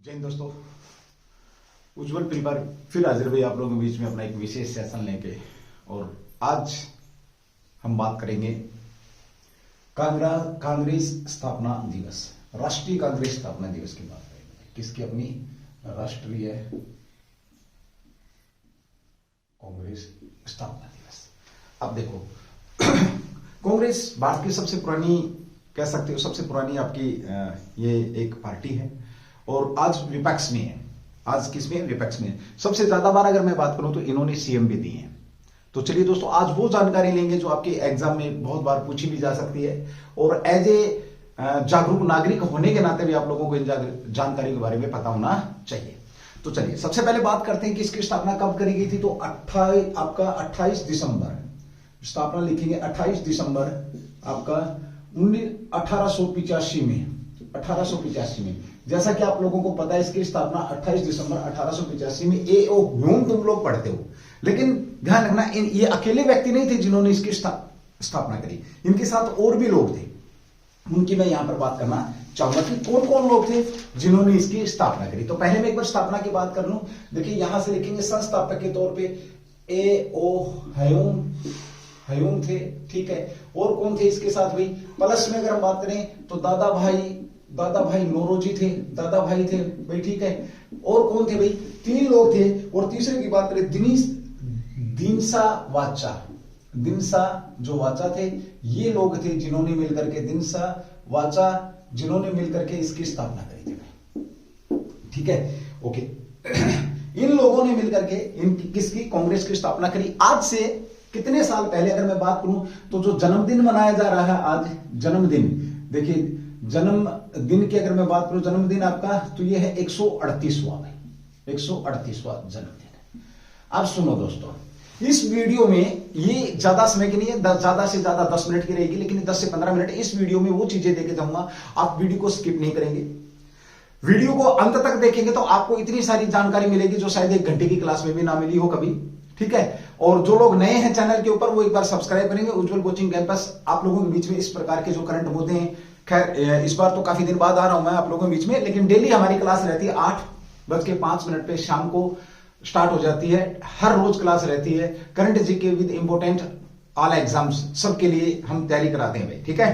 जय हिंद दोस्तों, उज्जवल परिवार फिर हाजिर भाई आप लोगों के बीच में अपना एक विशेष सेशन लेके। और आज हम बात करेंगे कांग्रेस स्थापना दिवस, राष्ट्रीय कांग्रेस स्थापना दिवस की बात करेंगे। किसकी? अपनी राष्ट्रीय कांग्रेस स्थापना दिवस। अब देखो कांग्रेस भारत की सबसे पुरानी, कह सकते हो सबसे पुरानी आपकी ये एक पार्टी है और आज विपक्ष में है। आज किसमें? विपक्ष में। सबसे ज्यादा बार अगर मैं बात करूं तो इन्होंने सीएम भी दिए हैं। तो चलिए दोस्तों, आज वो जानकारी लेंगे जो आपके एग्जाम में बहुत बार पूछी भी जा सकती है और एज ए जागरूक नागरिक होने के नाते भी आप लोगों को इन जानकारी के बारे में पता होना चाहिए। तो चलिए सबसे पहले बात करते हैं कि इसकी स्थापना कब करी गई थी। तो 28 दिसंबर स्थापना लिखेंगे, 28 दिसंबर आपका 1885 में। जैसा कि आप लोगों को पता है इसकी स्थापना 28 दिसंबर 1885 में ए.ओ. ह्यूम तुम लोग पढ़ते हो, लेकिन ध्यान रखना ये अकेले व्यक्ति नहीं थे जिन्होंने इसकी स्थापना करी। इनके साथ और भी लोग थे, उनकी मैं यहां पर बात करना चाहूंगा कि कौन कौन लोग थे जिन्होंने इसकी स्थापना करी। तो पहले मैं एक बार स्थापना की बात कर लूं। देखिए यहां से लिखेंगे संस्थापक के तौर पे ए.ओ. ह्यूम थे, ठीक है। और कौन थे इसके साथ भाई? प्लस में अगर हम बात करें तो दादा भाई नौरोजी थे, दादा भाई थे भाई, ठीक है। और कौन थे भाई? 3 लोग थे। और तीसरे की बात करें दिनसा जो वाचा थे, ये लोग थे जिन्होंने मिलकर के जिन्होंने मिलकर के इसकी स्थापना करी थी भाई, ठीक है, ओके। इन लोगों ने मिलकर के किसकी? कांग्रेस की स्थापना करी। आज से कितने साल पहले अगर मैं बात करूं तो जो जन्मदिन मनाया जा रहा है आज, जन्मदिन, देखिए जन्मदिन की अगर मैं बात करूं, जन्मदिन आपका तो ये है 138वां भाई, 138वां जन्मदिन है। अब सुनो दोस्तों, इस वीडियो में ये ज्यादा समय की नहीं है, ज्यादा से ज्यादा 10 मिनट की रहेगी, लेकिन 10 से 15 मिनट इस वीडियो में वो चीजें देके जाऊंगा। आप वीडियो को स्किप नहीं करेंगे, वीडियो को अंत तक देखेंगे तो आपको इतनी सारी जानकारी मिलेगी जो शायद 1 घंटे की क्लास में भी ना मिली हो कभी, ठीक है। और जो लोग नए हैं चैनल के ऊपर वो एक बार सब्सक्राइब करेंगे। उज्जवल कोचिंग कैंपस आप लोगों के बीच में इस प्रकार के जो करंट मुद्दे हैं, खैर इस बार तो काफी दिन बाद आ रहा हूं मैं आप लोगों के बीच में, लेकिन डेली हमारी क्लास रहती है 8:05 पे शाम को स्टार्ट हो जाती है। हर रोज क्लास रहती है, current GK with important all exams, सबके लिए हम तैयारी कराते हैं भाई, ठीक है।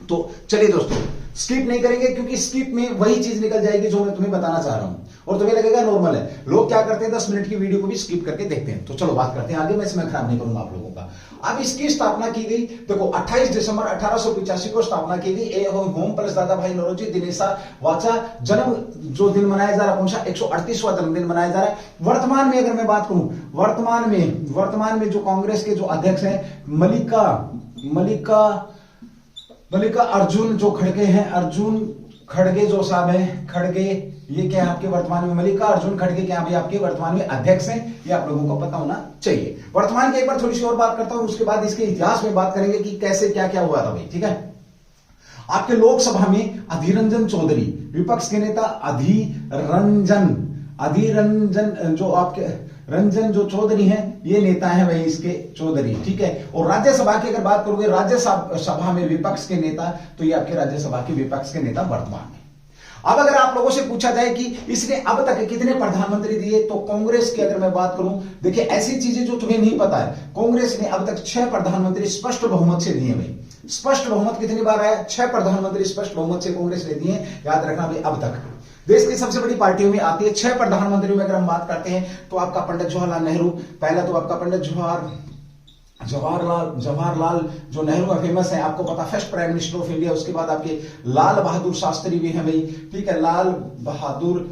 तो चलिए दोस्तों, स्किप नहीं करेंगे क्योंकि स्किप में वही चीज निकल जाएगी जो मैं तुम्हें बताना चाह रहा हूं और तुम्हें लगेगा नॉर्मल है। लोग क्या करते हैं 10 मिनट की वीडियो को भी स्किप करके देखते हैं। तो चलो बात करते हैं आगे, मैं समय खराब नहीं करूंगा आप लोगों का। अब इसकी स्थापना की गई, देखो 28 दिसंबर 1885 को स्थापना की गई। ए होम प्लस दादा भाई नौरोजी दिनेशा वाचा जन्म जो दिन मनाया जा रहा है कौन सा? 138वां जन्मदिन मनाया जा रहा है। वर्तमान में अगर मैं बात करूं, वर्तमान में जो कांग्रेस के जो अध्यक्ष हैं मल्लिका अर्जुन जो खड़गे हैं, अर्जुन खड़गे जो साहब हैं, खड़गे ये क्या है आपके वर्तमान में? मल्लिका अर्जुन खड़गे क्या भी आपके वर्तमान में अध्यक्ष हैं, ये आप लोगों को पता होना चाहिए। वर्तमान की एक बार थोड़ी सी और बात करता हूं, उसके बाद इसके इतिहास में बात करेंगे कि कैसे क्या क्या हुआ था भाई, ठीक है। आपके लोकसभा में अधीर रंजन चौधरी, विपक्ष के नेता अधीर रंजन जो आपके रंजन जो चौधरी हैं, ये नेता हैं भाई इसके चौधरी, ठीक है। और राज्यसभा की अगर बात करोगे, राज्यसभा में विपक्ष के नेता, तो ये आपके राज्यसभा के विपक्ष के नेता वर्तमान में। अब अगर आप लोगों से पूछा जाए कि इसने अब तक कितने प्रधानमंत्री दिए, तो कांग्रेस की अगर मैं बात करूं, देखिए ऐसी चीजें जो तुम्हें नहीं पता है, कांग्रेस ने अब तक 6 प्रधानमंत्री स्पष्ट बहुमत से दिए भाई। स्पष्ट बहुमत कितनी बार आया? 6 प्रधानमंत्री स्पष्ट बहुमत से कांग्रेस ने दिए, याद रखना भाई। अब तक देश की सबसे बड़ी पार्टियों में आती है। 6 प्रधानमंत्रियों में अगर हम बात करते हैं तो आपका पंडित जवाहरलाल नेहरू, पहला तो आपका पंडित जवाहरलाल जो नेहरू फेमस है, आपको पता, first prime minister of India. उसके बाद आपके लाल बहादुर शास्त्री भी हैं भाई, ठीक है, लाल बहादुर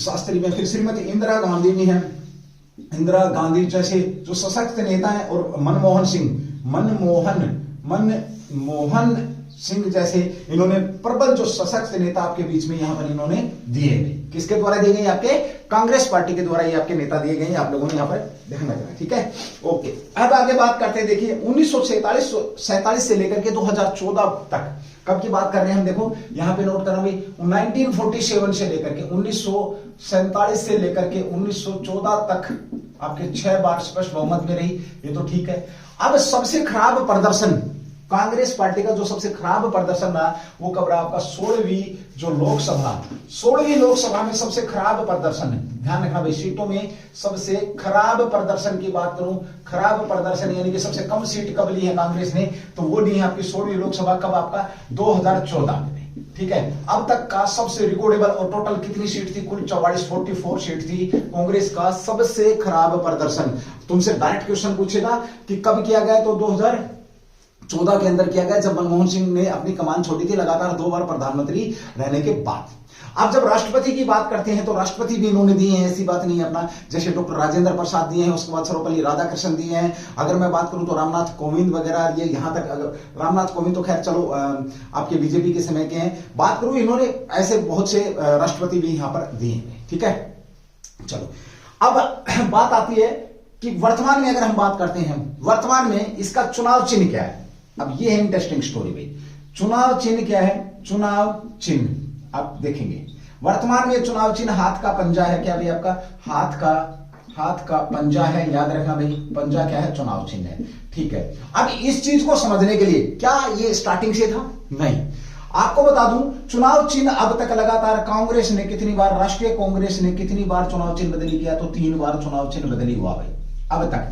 शास्त्री में। फिर श्रीमती इंदिरा गांधी भी हैं, इंदिरा गांधी जैसे जो सशक्त नेता हैं। और मनमोहन सिंह जैसे इन्होंने प्रबल जो सशक्त नेता आपके बीच में यहां पर इन्होंने दिए गए। किसके द्वारा दिए गए? आपके कांग्रेस पार्टी के द्वारा ये आपके नेता दिए गए, आप लोगों ने यहां पर ध्यान रखना, ठीक है, ओके। अब आगे बात करते हैं, देखिए 1947 से लेकर के 2014 तक, कब की बात कर रहे हैं हम? देखो यहां पे नोट करा 1947 से लेकर के 1947 से लेकर के 1914 तक आपके 6 बार स्पष्ट बहुमत में रही, ये तो ठीक है। अब सबसे खराब प्रदर्शन कांग्रेस पार्टी का जो सबसे खराब प्रदर्शन रहा वो कब रहा? आपका 16वीं लोकसभा में सबसे खराब प्रदर्शन है। ध्यान रखना भाई, सीटों में सबसे खराब प्रदर्शन की बात करूं, खराब प्रदर्शन यानी कि सबसे कम सीट कब ली है कांग्रेस ने, तो वो ली है आपकी 16वीं लोकसभा कब? आपका 2014 में। ठीक है, अब तक का सबसे रिकॉर्डेबल, और टोटल कितनी सीट थी? कुल 44 सीट थी। कांग्रेस का सबसे खराब प्रदर्शन। तुमसे डायरेक्ट क्वेश्चन पूछेगा कि कब किया गया, तो 2014 के अंदर किया गया, जब मनमोहन सिंह ने अपनी कमान छोड़ी थी, लगातार 2 बार प्रधानमंत्री रहने के बाद। अब जब राष्ट्रपति की बात करते हैं तो राष्ट्रपति भी इन्होंने दिए हैं, ऐसी बात नहीं है अपना, जैसे डॉक्टर राजेंद्र प्रसाद दिए हैं, उसके बाद सर्वपल्ली राधाकृष्णन दिए हैं। अगर मैं बात करूं तो रामनाथ कोविंद वगैरह, ये यहां तक, रामनाथ कोविंद तो खैर चलो आपके बीजेपी के समय के हैं। बात करूं, इन्होंने ऐसे बहुत से राष्ट्रपति भी यहां पर दिए हैं। ठीक है, चलो अब बात आती है कि वर्तमान में अगर हम बात करते हैं, वर्तमान में इसका चुनाव चिन्ह क्या है? अब ये है इंटरेस्टिंग स्टोरी भाई। चुनाव चिन्ह क्या है? चुनाव चिन्ह आप देखेंगे वर्तमान में चुनाव चिन्ह हाथ का पंजा है। क्या भाई? आपका हाथ का पंजा है। याद रखना भाई, पंजा क्या है? चुनाव चिन्ह है। ठीक है, अब इस चीज को समझने के लिए, क्या ये स्टार्टिंग से था? नहीं। आपको बता दूं, चुनाव चिन्ह अब तक लगातार कांग्रेस ने कितनी बार, राष्ट्रीय कांग्रेस ने कितनी बार चुनाव चिन्ह बदली किया? तो 3 बार चुनाव चिन्ह बदली हुआ भाई अब तक।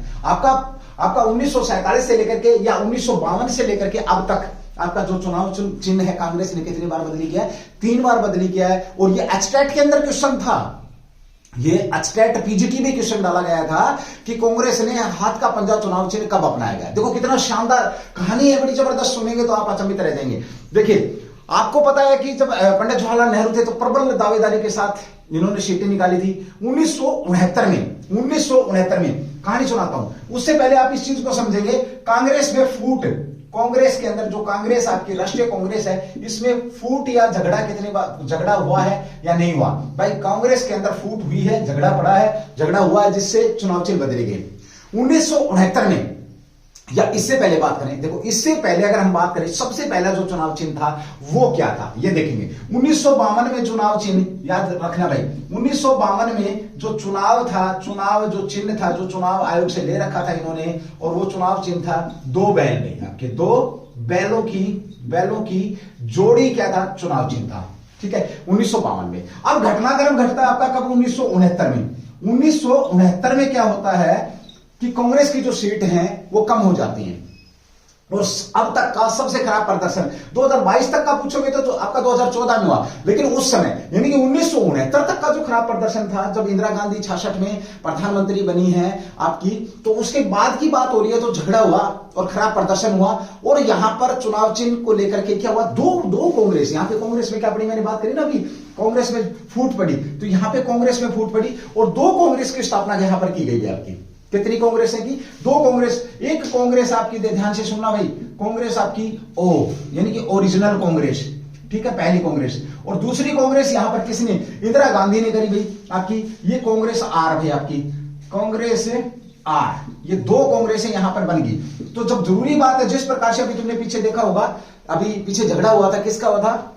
आपका 1947 से लेकर के या 1952 से लेकर के अब तक आपका जो चुनाव चिन्ह है कांग्रेस ने कितनी बार बदली किया है? 3 बार बदली किया है। और ये एचटेट के अंदर क्वेश्चन था, ये एचटेट पीजीटी में क्वेश्चन डाला गया था कि कांग्रेस ने हाथ का पंजा चुनाव चिन्ह कब अपनाया गया। देखो कितना शानदार कहानी है, बड़ी जबरदस्त, सुनेंगे तो आप अचंभित रह जाएंगे। देखिए, आपको पता है कि जब पंडित जवाहरलाल नेहरू थे तो प्रबल दावेदारी के साथ इन्होंने सीटें निकाली थी 1969 में। कहानी सुनाता हूं, उससे पहले आप इस चीज को समझेंगे। कांग्रेस में फूट, कांग्रेस के अंदर जो कांग्रेस आपकी राष्ट्रीय कांग्रेस है, इसमें फूट या झगड़ा कितनी बार झगड़ा हुआ है या नहीं हुआ? भाई कांग्रेस के अंदर फूट हुई है, झगड़ा पड़ा है, झगड़ा हुआ है, जिससे चुनाव चिन्ह बदले गए 1969 में। या इससे पहले बात करें, देखो इससे पहले अगर हम बात करें, सबसे पहला जो चुनाव चिन्ह था वो क्या था, ये देखेंगे। 1952 में चुनाव चिन्ह, याद रखना भाई, 1952 में जो चुनाव था, चुनाव जो चिन्ह था, जो चुनाव आयोग से ले रखा था इन्होंने, और वो चुनाव चिन्ह था 2 बैल में, आपके 2 बैलों की जोड़ी क्या था? चुनाव चिन्ह था। ठीक है, 1952 में। अब घटनाक्रम घटता है आपका कब? 1969 में। 1969 में क्या होता है कि कांग्रेस की जो सीट हैं वो कम हो जाती हैं, और अब तक का सबसे खराब प्रदर्शन 2022 तक का पूछोगे तो आपका 2014 में हुआ, लेकिन उस समय यानी कि 1969 तक का जो खराब प्रदर्शन था, जब इंदिरा गांधी 66 में प्रधानमंत्री बनी है आपकी, तो उसके बाद की बात हो रही है, तो झगड़ा हुआ और खराब प्रदर्शन हुआ। और यहां पर चुनाव चिन्ह को लेकर के क्या हुआ? दो कांग्रेस, यहां पे कांग्रेस में क्या पड़ी, मैंने बात करी ना अभी, कांग्रेस में फूट पड़ी, तो यहां पे कांग्रेस में फूट पड़ी, और 2 कांग्रेस की स्थापना यहां पर की गई है आपकी। कितनी कांग्रेस है की? 2 कांग्रेस। एक कांग्रेस आपकी, ध्यान से सुनना भाई, कांग्रेस आपकी ओ यानी कि ओरिजिनल कांग्रेस, ठीक है, पहली कांग्रेस। और दूसरी कांग्रेस यहां पर किसने? इंदिरा गांधी ने करी भाई आपकी, ये कांग्रेस आर भाई, आपकी कांग्रेस आर, ये 2 कांग्रेसें यहां पर बन गई। तो जब जरूरी बात है, जिस प्रकार से अभी तुमने पीछे देखा होगा, अभी पीछे झगड़ा हुआ था, किसका हुआ था?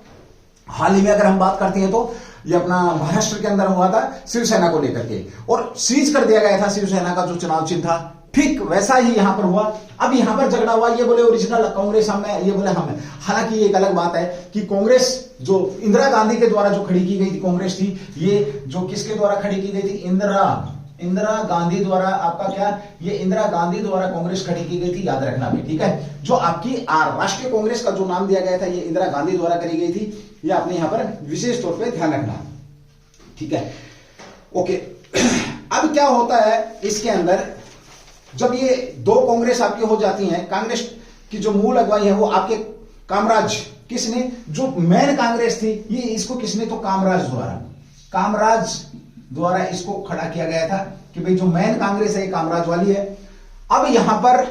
हाल ही में अगर हम बात करते हैं तो ये अपना महाराष्ट्र के अंदर हुआ था शिवसेना को लेकर के, और सीज कर दिया गया था शिवसेना का जो चुनाव चिन्ह था। ठीक वैसा ही यहां पर हुआ। अब यहां पर झगड़ा हुआ, ये बोले ओरिजिनल कांग्रेस हम है, ये बोले हम है। हालांकि एक अलग बात है कि कांग्रेस जो इंदिरा गांधी के द्वारा जो खड़ी की गई थी कांग्रेस थी, ये जो किसके द्वारा खड़ी की गई थी? इंदिरा गांधी द्वारा, आपका क्या, ये इंदिरा गांधी द्वारा कांग्रेस खड़ी की गई थी, याद रखना भी। ठीक है, जो आपकी राष्ट्रीय कांग्रेस का जो नाम दिया गया था, ये इंदिरा गांधी द्वारा करी गई थी, ये आपने यहां पर विशेष तौर पे ध्यान रखना। ठीक है, ओके। अब क्या होता है इसके अंदर, जब ये 2 कांग्रेस आपकी हो जाती हैं, कांग्रेस की जो मूल अगुवाई है वो आपके कामराज, किसने? जो मेन कांग्रेस थी, ये इसको किसने? तो कामराज द्वारा इसको खड़ा किया गया था कि भाई जो मेन कांग्रेस है ये कामराज वाली है। अब यहां पर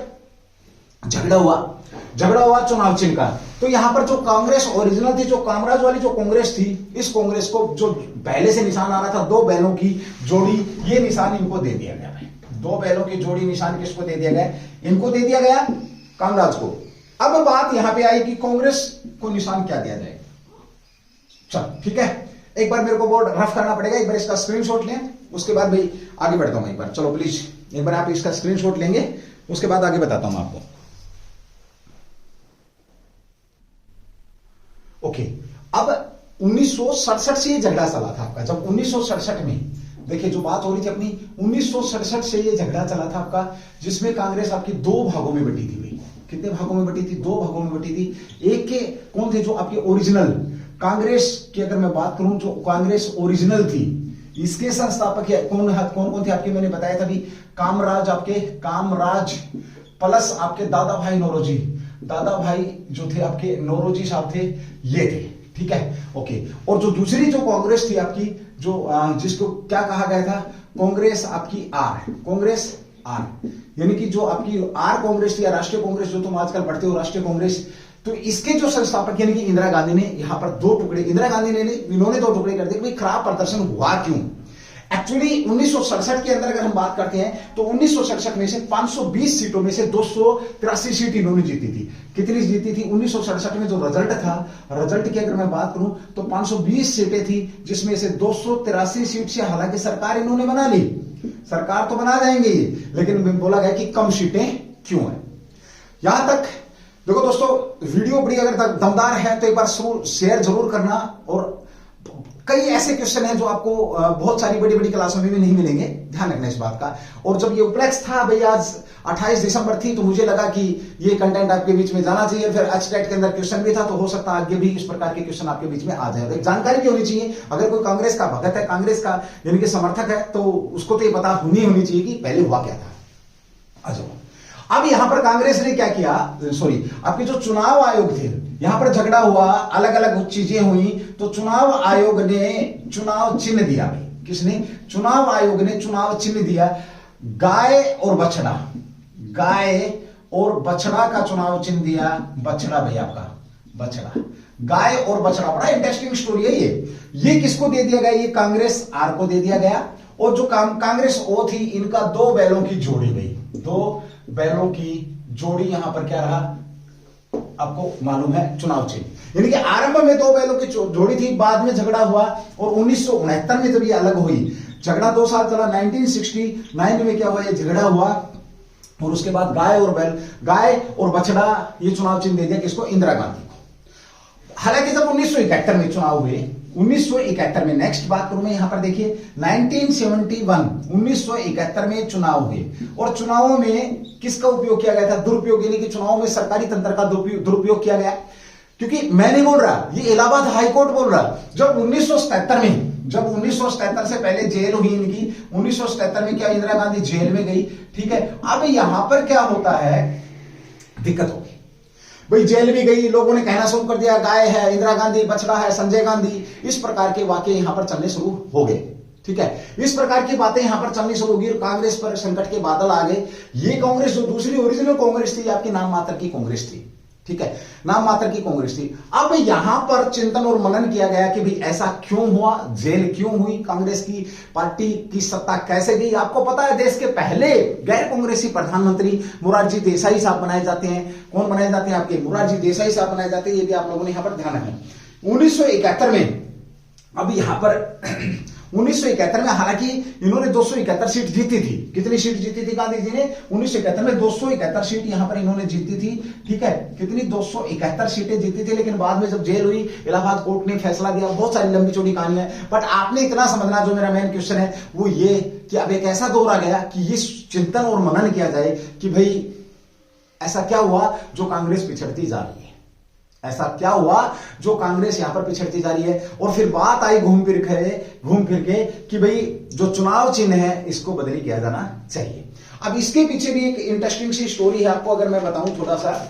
झगड़ा हुआ चुनाव चिन्ह का, तो यहां पर जो कांग्रेस ओरिजिनल थी, जो कामराज वाली जो कांग्रेस थी, इस कांग्रेस को जो पहले से निशान आ रहा था 2 बैलों की जोड़ी, ये निशान इनको दे दिया गया भाई। 2 बैलों की जोड़ी निशान किसको दे दिया गया? इनको दे दिया गया, कामराज को। अब बात यहां पे आई कि कांग्रेस को निशान क्या दिया जाए। चल ठीक है, एक बार मेरे को बोर्ड रफ करना पड़ेगा, एक बार इसका स्क्रीनशॉट लें, उसके बाद भाई आगे बढ़ता हूं। एक बार चलो प्लीज, एक बार आप इसका स्क्रीनशॉट लेंगे, उसके बाद आगे बताता हूं आपको। 1967 से ये झगड़ा चला था आपका। जब 1967 में, देखिए जो बात हो रही थी अपनी, 1967 से ये झगड़ा चला था आपका, जिसमें कांग्रेस आपकी दो भागों में बटी थी भाई। कितने भागों में बटी थी? दो भागों में बटी थी। एक के कौन थे? जो आपके ओरिजिनल कांग्रेस की अगर मैं बात करूं, जो कांग्रेस ओरिजिनल थी, इसके संस्थापक कौन कौन थे आपके? मैंने बताया था अभी, कामराज, आपके कामराज प्लस आपके दादा भाई नौरोजी, दादा भाई जो थे आपके नौरोजी साहब थे, ये थे। ठीक है, ओके। और जो दूसरी जो कांग्रेस थी आपकी, जो जिसको क्या कहा गया था? कांग्रेस आपकी आर, कांग्रेस आर, यानी कि जो आपकी आर कांग्रेस थी या राष्ट्रीय कांग्रेस, जो तुम आजकल पढ़ते हो राष्ट्रीय कांग्रेस, तो इसके जो संस्थापक यानी कि इंदिरा गांधी ने यहां पर दो टुकड़े, इंदिरा गांधी ने इन्होंने दो टुकड़े कर दिए। भाई खराब प्रदर्शन हुआ क्यों? एक्चुअली 1967 के अंदर अगर हम बात करते हैं तो 1967 में से 520 सीटों में से 283 सीट इन्होंने जीती थी। कितनी जीती थी? 1967 में जो रिजल्ट था, रिजल्ट की अगर मैं बात करूं तो 520 सीटें थी, जिसमें से 283 सीट से हालांकि सरकार इन्होंने बना ली, सरकार तो बना जाएंगे ये, लेकिन बोला गया कि कम सीटें क्यों है। यहां तक देखो दोस्तों, वीडियो बड़ी अगर दमदार है तो एक बार शेयर जरूर करना। और कई ऐसे क्वेश्चन हैं जो आपको बहुत सारी बड़ी बड़ी क्लासों में भी नहीं मिलेंगे, ध्यान रखना इस बात का। और जब ये उपलक्ष्य था भाई, आज 28 दिसंबर थी, तो मुझे लगा कि ये कंटेंट आपके बीच में जाना चाहिए। फिर एचटेट के अंदर क्वेश्चन भी था, तो हो सकता है आगे भी इस प्रकार के क्वेश्चन आपके बीच में आ जाए। एक जानकारी भी होनी चाहिए, अगर कोई कांग्रेस का भगत है, कांग्रेस का यानी कि समर्थक है, तो उसको तो ये पता होनी चाहिए कि पहले हुआ क्या था। आ जाओ, अब यहां पर कांग्रेस ने क्या किया, सॉरी आपके जो चुनाव आयोग थे, यहां पर झगड़ा हुआ, अलग अलग चीजें हुई, तो चुनाव आयोग ने चुनाव चिन्ह दिया। किसने? चुनाव आयोग ने चुनाव चिन्ह दिया गाय और बछड़ा, गाय और बछड़ा का चुनाव चिन्ह दिया, बछड़ा भैया आपका बछड़ा, गाय और बछड़ा। बड़ा इंटरेस्टिंग स्टोरी है ये किसको दे दिया गया? ये कांग्रेस आर को दे दिया गया। और जो कांग्रेस ओ थी, इनका दो बैलों की जोड़ी गई, दो बैलों की जोड़ी यहां पर क्या रहा आपको मालूम है? चुनाव चिन्ह। यानी कि आरंभ में दो बैलों की जोड़ी थी, बाद में झगड़ा हुआ, और 1969 में जब ये अलग हुई, झगड़ा 2 साल चला, 1969 में क्या हुआ? ये झगड़ा हुआ, और उसके बाद गाय और बैल, गाय और बछड़ा, ये चुनाव चिन्ह दे दिया किसको? इंदिरा गांधी को। हालांकि जब 1971 में चुनाव हुए, 1971 में, नेक्स्ट बात करूं मैं यहां पर, देखिए 1971 में चुनाव हुए, और चुनावों में किसका उपयोग किया गया था? दुरुपयोग, यानी कि चुनावों में सरकारी तंत्र का दुरुपयोग किया गया। क्योंकि मैं नहीं बोल रहा, ये इलाहाबाद हाईकोर्ट बोल रहा। जब 1977 से पहले जेल हुई इनकी, 1977 में क्या इंदिरा गांधी जेल में गई, ठीक है। अब यहां पर क्या होता है, दिक्कत होगी भाई, जेल भी गई, लोगों ने कहना शुरू कर दिया गाय है, इंदिरा गांधी, बछड़ा है, संजय गांधी, इस प्रकार के वाक्य यहां पर चलने शुरू हो गए। ठीक है, इस प्रकार की बातें यहां पर चलनी शुरू होगी, और कांग्रेस पर संकट के बादल आ गए। ये कांग्रेस जो दूसरी ओरिजिनल कांग्रेस थी, आपकी नाम मात्र की कांग्रेस थी। ठीक है, नाम मात्र की कांग्रेस थी। अब यहां पर चिंतन और मनन किया गया कि भाई ऐसा क्यों हुआ, जेल क्यों हुई, कांग्रेस की पार्टी की सत्ता कैसे गई। आपको पता है, देश के पहले गैर कांग्रेसी प्रधानमंत्री मोरारजी देसाई साहब बनाए जाते हैं। कौन बनाए जाते हैं? आपके मोरारजी देसाई साहब बनाए जाते हैं। ये भी आप लोगों ने यहां पर ध्यान रखना। 1971 में, अब यहां पर 1971 में हालांकि इन्होंने 271 सीट जीती थी। कितनी सीट जीती थी गांधी जी ने? 1971 में 271 सीट यहां पर इन्होंने जीती थी। ठीक है, कितनी? 271 सीटें जीती थी। लेकिन बाद में जब जेल हुई, इलाहाबाद कोर्ट ने फैसला दिया। बहुत सारी लंबी चौड़ी कहानी है, बट आपने इतना समझना, जो मेरा मेन क्वेश्चन है वो ये कि अब एक ऐसा दौर आ गया कि ये चिंतन और मनन किया जाए कि भाई ऐसा क्या हुआ जो कांग्रेस पिछड़ती जा रही है, ऐसा क्या हुआ जो कांग्रेस यहां पर पिछड़ती जा रही है। और फिर बात आई घूम फिर के कि भाई जो चुनाव चिन्ह है इसको बदली किया जाना चाहिए। अब इसके पीछे भी एक इंटरेस्टिंग सी स्टोरी है, आपको अगर मैं बताऊं थोड़ा सा।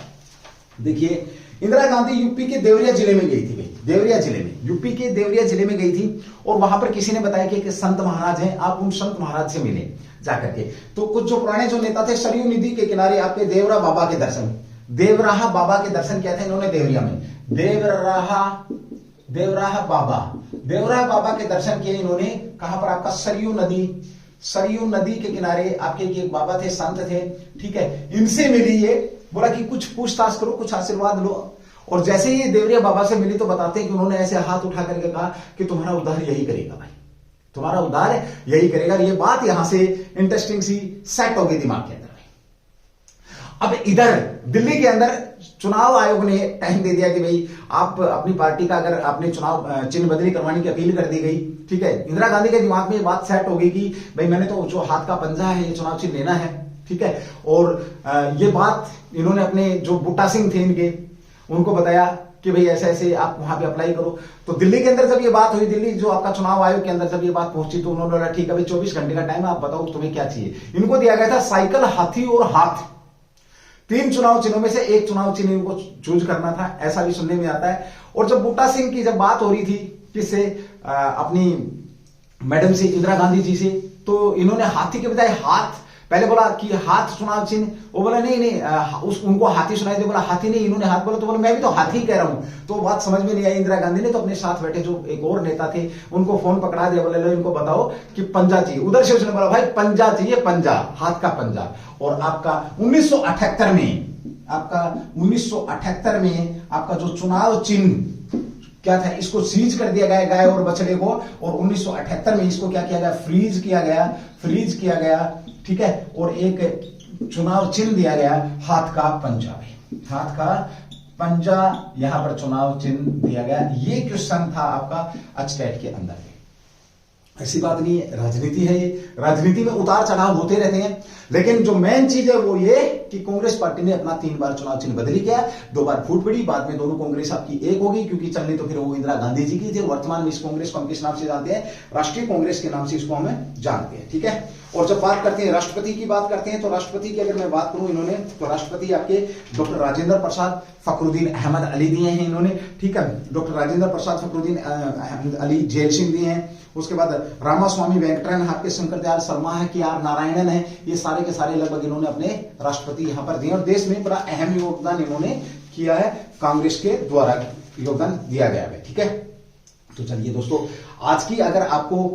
देखिए, इंदिरा गांधी यूपी के देवरिया जिले में गई थी भाई, देवरिया जिले में, यूपी के देवरिया जिले में गई थी। और वहां पर किसी ने बताया कि एक संत महाराज हैं, आप उन संत महाराज से मिले जाकर के। तो कुछ जो पुराने जो नेता थे, सरयू नदी के किनारे आपके देवरा बाबा के दर्शन, देवराहा बाबा के दर्शन किया था इन्होंने देवरिया में। देवराहा बाबा के दर्शन किए इन्होंने। कहां पर? आपका सरयू नदी के किनारे आपके एक बाबा थे, संत थे। ठीक है, इनसे मिली, ये बोला कि कुछ पूछताछ करो, कुछ आशीर्वाद लो। और जैसे ही देवरिया बाबा से मिली तो बताते हैं कि उन्होंने ऐसे हाथ उठा करके कहा कि तुम्हारा उद्धार यही करेगा भाई, तुम्हारा उद्धार यही करेगा। ये बात यहां से इंटरेस्टिंग सी सेट हो गई दिमाग के अंदर। अब इधर दिल्ली के अंदर चुनाव आयोग ने टाइम दे दिया कि भाई आप अपनी पार्टी का अगर अपने चुनाव चिन्ह बदली करवाने की अपील कर दी गई, ठीक है, इंदिरा गांधी के दिमाग में ये बात सेट हो गई कि भाई मैंने तो जो हाथ का पंजा है ये चुनाव चिन्ह लेना है, ठीक है। और ये बात इन्होंने अपने जो बूटा सिंह थे इनके, उनको बताया कि भाई ऐसे ऐसे आप वहां पे अप्लाई करो। तो दिल्ली के अंदर जब ये बात हुई, दिल्ली जो आपका चुनाव आयोग के अंदर जब ये बात पहुंची, तो उन्होंने बोला ठीक है भाई 24 घंटे का टाइम है, आप बताओ तुम्हें क्या चाहिए। इनको दिया गया था साइकिल, हाथी और हाथ, 3 चुनाव चिन्हों में से एक चुनाव चिन्ह इनको चूज करना था, ऐसा भी सुनने में आता है। और जब बूटा सिंह की जब बात हो रही थी किससे, अपनी मैडम से, इंदिरा गांधी जी से, तो इन्होंने हाथी के बजाय हाथ, पहले बोला कि हाथ चुनाव चिन्ह, वो बोला नहीं उनको हाथी सुनाई दे, बोला हाथी नहीं, इन्होंने हाथ बोला, तो बोला मैं भी तो हाथी कह रहा हूं। तो बात समझ में नहीं आई इंदिरा गांधी ने, तो अपने साथ बैठे जो एक और नेता थे उनको फोन पकड़ा दिया, बोले लो इनको बताओ कि पंजा चाहिए। उधर से उसने बोला भाई पंजा चाहिए, पंजा, हाथ का पंजा। और आपका 1978 में आपका जो चुनाव चिन्ह क्या था, इसको सीज कर दिया गया, गाय और बछड़े को, और 1978 में इसको क्या किया गया, फ्रीज किया गया, ठीक है। और एक चुनाव चिन्ह दिया गया हाथ का पंजा, हाथ का पंजा, यहां पर चुनाव चिन्ह दिया गया। ये क्वेश्चन था आपका एचटेट के अंदर। ऐसी बात नहीं है, राजनीति है ये, राजनीति में उतार चढ़ाव होते रहते हैं, लेकिन जो मेन चीज है वो ये कि कांग्रेस पार्टी ने अपना 3 बार चुनाव चिन्ह बदली किया, 2 बार फूट पड़ी, बाद में दोनों कांग्रेस आपकी एक होगी, क्योंकि चलनी तो फिर वो इंदिरा गांधी जी की थी। वर्तमान में इस कांग्रेस को हम किस नाम से जानते हैं, राष्ट्रीय कांग्रेस के नाम से इसको हमें जानते हैं, ठीक है। और जब बात करते हैं राष्ट्रपति की बात करते हैं, तो राष्ट्रपति की अगर मैं बात करूं, इन्होंने तो राष्ट्रपति आपके डॉक्टर राजेंद्र प्रसाद फखरुद्दीन अहमद अली दिए हैं इन्होंने, ठीक है। डॉक्टर राजेंद्र प्रसाद फखरुद्दीन अहमद अली जेल सिंह दिए हैं। उसके बाद रामास्वामी वेंकटरमण, आपके शंकर दयाल शर्मा है, के आर नारायणन है, ये सारे के सारे लगभग इन्होंने अपने राष्ट्रपति यहां पर दिए। और देश में बड़ा अहम योगदान इन्होंने किया है, कांग्रेस के द्वारा योगदान दिया गया है, ठीक है। तो चलिए दोस्तों, आज की अगर आपको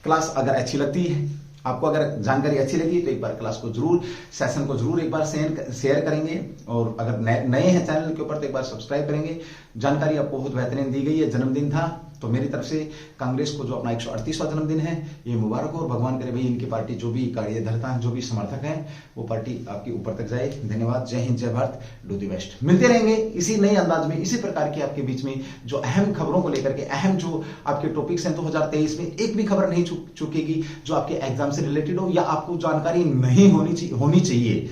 क्लास अगर अच्छी लगती है, आपको अगर जानकारी अच्छी लगी, तो एक बार क्लास को जरूर, सेशन को जरूर एक बार शेयर करेंगे, और अगर नए हैं चैनल के ऊपर तो एक बार सब्सक्राइब करेंगे। जानकारी आपको बहुत बेहतरीन दी गई है। जन्मदिन था, तो मेरी तरफ से कांग्रेस को जो अपना 138वां जन्मदिन है, ये मुबारक हो, और भगवान करे भाई इनकी पार्टी जो भी कार्यधर्ता है, जो भी समर्थक हैं, वो पार्टी आपकी ऊपर तक जाए। धन्यवाद, जय हिंद, जय भारत, डू दी बेस्ट। मिलते रहेंगे इसी नए अंदाज में, इसी प्रकार की आपके बीच में जो अहम खबरों को लेकर के, अहम जो आपके टॉपिक्स हैं 2023 में, एक भी खबर नहीं चुकेगी जो आपके एग्जाम से रिलेटेड हो, या आपको जानकारी नहीं होनी चाहिए।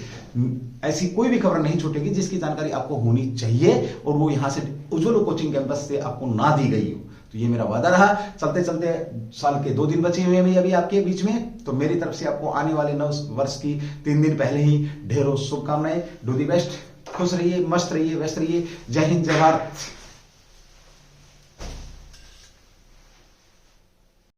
ऐसी कोई भी खबर नहीं छूटेगी जिसकी जानकारी आपको होनी चाहिए, और वो यहां से उज्ज्वल कोचिंग कैंपस से आपको ना दी गई हो। तो ये मेरा वादा रहा। चलते चलते साल के 2 दिन बचे हुए हैं अभी आपके बीच में, तो मेरी तरफ से आपको आने वाले नव वर्ष की 3 दिन पहले ही ढेरों शुभकामनाएं। डू दी बेस्ट, खुश रहिए, मस्त रहिए, व्यस्त रहिए। जय हिंद, जय भारत।